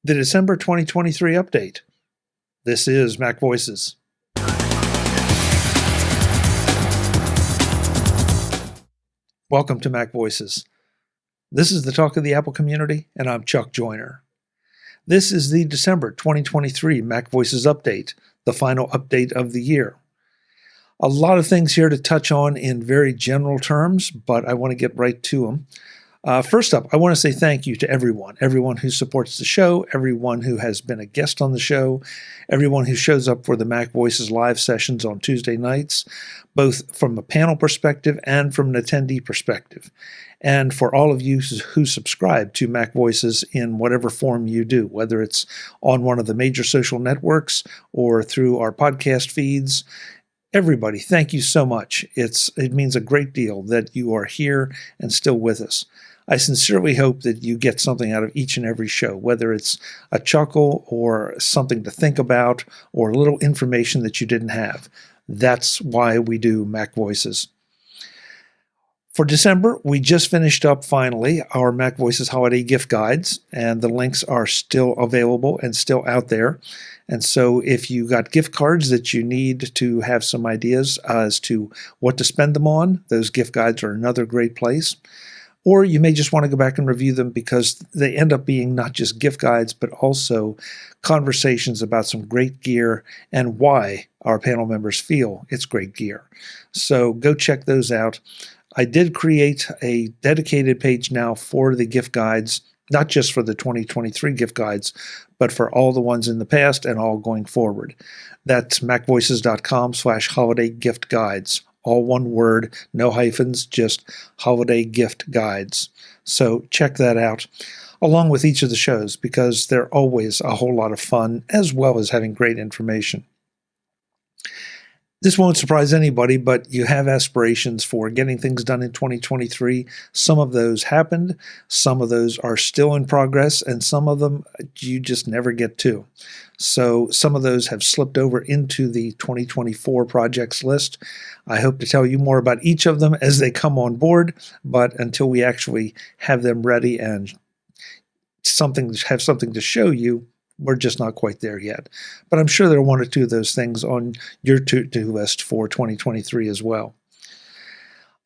the December 2023 update. This is MacVoices. Welcome to MacVoices. This is the talk of the Apple community, and I'm Chuck Joyner. This is the December 2023 MacVoices update, the final update of the year. A lot of things here to touch on in very general terms, but I want to get right to them. First up, I want to say thank you to everyone who supports the show, everyone who has been a guest on the show, everyone who shows up for the MacVoices live sessions on Tuesday nights, both from a panel perspective and from an attendee perspective. And for all of you who subscribe to MacVoices in whatever form you do, whether it's on one of the major social networks or through our podcast feeds, everybody, thank you so much. It means a great deal that you are here and still with us. I sincerely hope that you get something out of each and every show, whether it's a chuckle or something to think about or a little information that you didn't have. That's why we do MacVoices. For December, we just finished up finally our MacVoices holiday gift guides, and the links are still available and still out there. And so if you got gift cards that you need to have some ideas as to what to spend them on, those gift guides are another great place. Or you may just want to go back and review them because they end up being not just gift guides, but also conversations about some great gear and why our panel members feel it's great gear. So go check those out. I did create a dedicated page now for the gift guides, not just for the 2023 gift guides, but for all the ones in the past and all going forward. That's macvoices.com/holiday gift guides. All one word, no hyphens, just holiday gift guides. So check that out, along with each of the shows, because they're always a whole lot of fun, as well as having great information. This won't surprise anybody, but you have aspirations for getting things done in 2023. Some of those happened, some of those are still in progress, and some of them you just never get to. So some of those have slipped over into the 2024 projects list. I hope to tell you more about each of them as they come on board, but until we actually have them ready and have something to show you, we're just not quite there yet. But I'm sure there are one or two of those things on your to-do list for 2023 as well.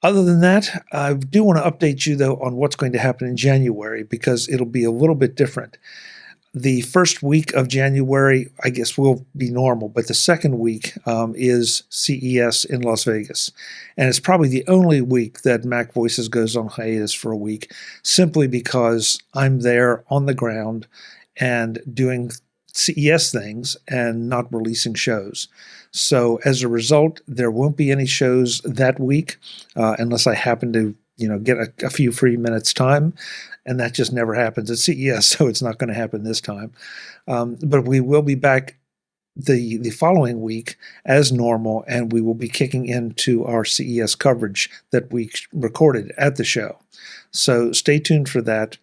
Other than that, I do want to update you, though, on what's going to happen in January, because it'll be a little bit different. The first week of January, I guess, will be normal, but the second week is CES in Las Vegas. And it's probably the only week that MacVoices goes on hiatus for a week, simply because I'm there on the ground and doing CES things and not releasing shows. So as a result, there won't be any shows that week unless I happen to get a few free minutes time, and that just never happens at CES, so it's not going to happen this time. But we will be back the following week as normal, and we will be kicking into our CES coverage that we recorded at the show. So stay tuned for that.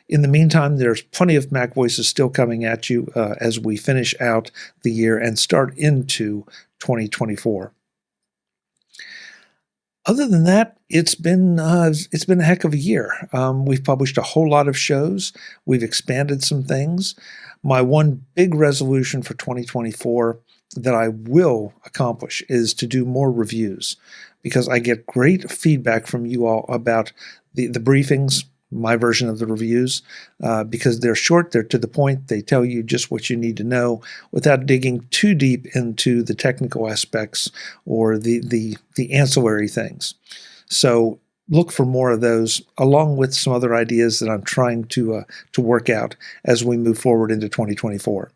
In the meantime, there's plenty of MacVoices still coming at you as we finish out the year and start into 2024. Other than that, it's been a heck of a year. We've published a whole lot of shows. We've expanded some things. My one big resolution for 2024 that I will accomplish is to do more reviews, because I get great feedback from you all about the briefings, my version of the reviews, because they're short, they're to the point, they tell you just what you need to know without digging too deep into the technical aspects or the ancillary things. So look for more of those, along with some other ideas that I'm trying to work out as we move forward into 2024.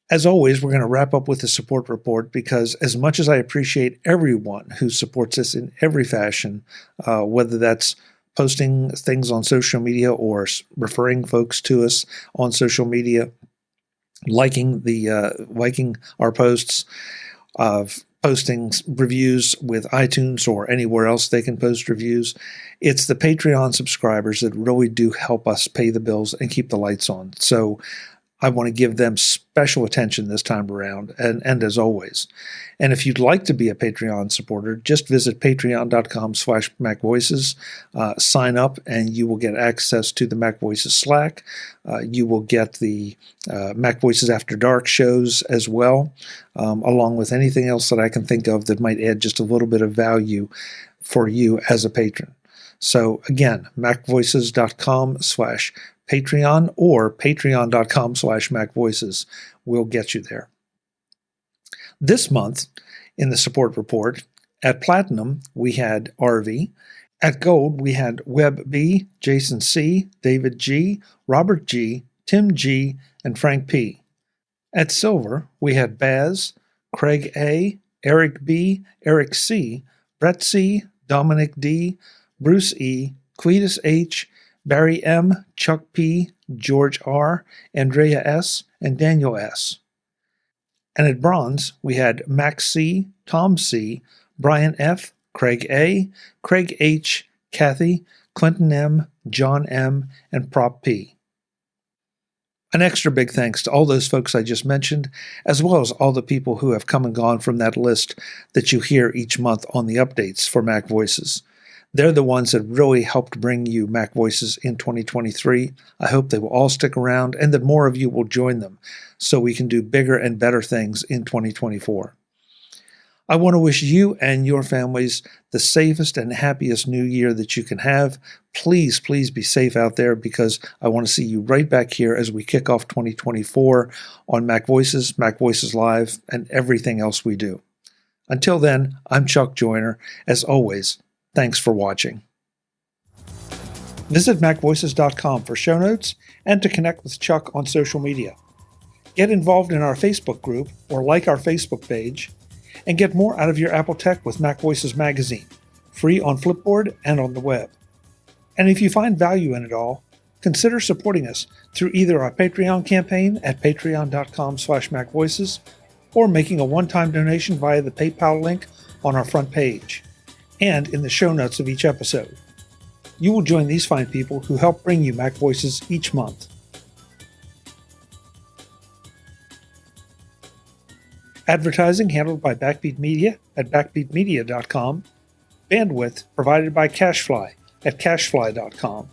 As always, we're going to wrap up with the support report, because as much as I appreciate everyone who supports us in every fashion, whether that's posting things on social media or referring folks to us on social media, liking our posts, posting reviews with iTunes or anywhere else they can post reviews. It's the Patreon subscribers that really do help us pay the bills and keep the lights on. So I want to give them special attention this time around, and as always. And if you'd like to be a Patreon supporter, just visit patreon.com/MacVoices, sign up, and you will get access to the MacVoices Slack. You will get the MacVoices After Dark shows as well, along with anything else that I can think of that might add just a little bit of value for you as a patron. So again, macvoices.com/Patreon or patreon.com/MacVoices will get you there. This month, in the support report, at Platinum, we had RV. At Gold, we had Webb B, Jason C, David G, Robert G, Tim G, and Frank P. At Silver, we had Baz, Craig A, Eric B, Eric C, Brett C, Dominic D, Bruce E, Cletus H, Barry M, Chuck P, George R, Andrea S, and Daniel S. And at Bronze, we had Max C, Tom C, Brian F, Craig A, Craig H, Kathy, Clinton M, John M, and Prop P. An extra big thanks to all those folks I just mentioned, as well as all the people who have come and gone from that list that you hear each month on the updates for MacVoices. They're the ones that really helped bring you MacVoices in 2023. I hope they will all stick around and that more of you will join them so we can do bigger and better things in 2024. I want to wish you and your families the safest and happiest new year that you can have. Please, please be safe out there, because I want to see you right back here as we kick off 2024 on MacVoices, MacVoices Live, and everything else we do. Until then, I'm Chuck Joyner. As always, thanks for watching. Visit MacVoices.com for show notes and to connect with Chuck on social media. Get involved in our Facebook group or like our Facebook page, and get more out of your Apple tech with MacVoices Magazine, free on Flipboard and on the web. And if you find value in it all, consider supporting us through either our Patreon campaign at patreon.com/MacVoices or making a one-time donation via the PayPal link on our front page and in the show notes of each episode. You will join these fine people who help bring you MacVoices each month. Advertising handled by Backbeat Media at backbeatmedia.com. Bandwidth provided by CashFly at cashfly.com.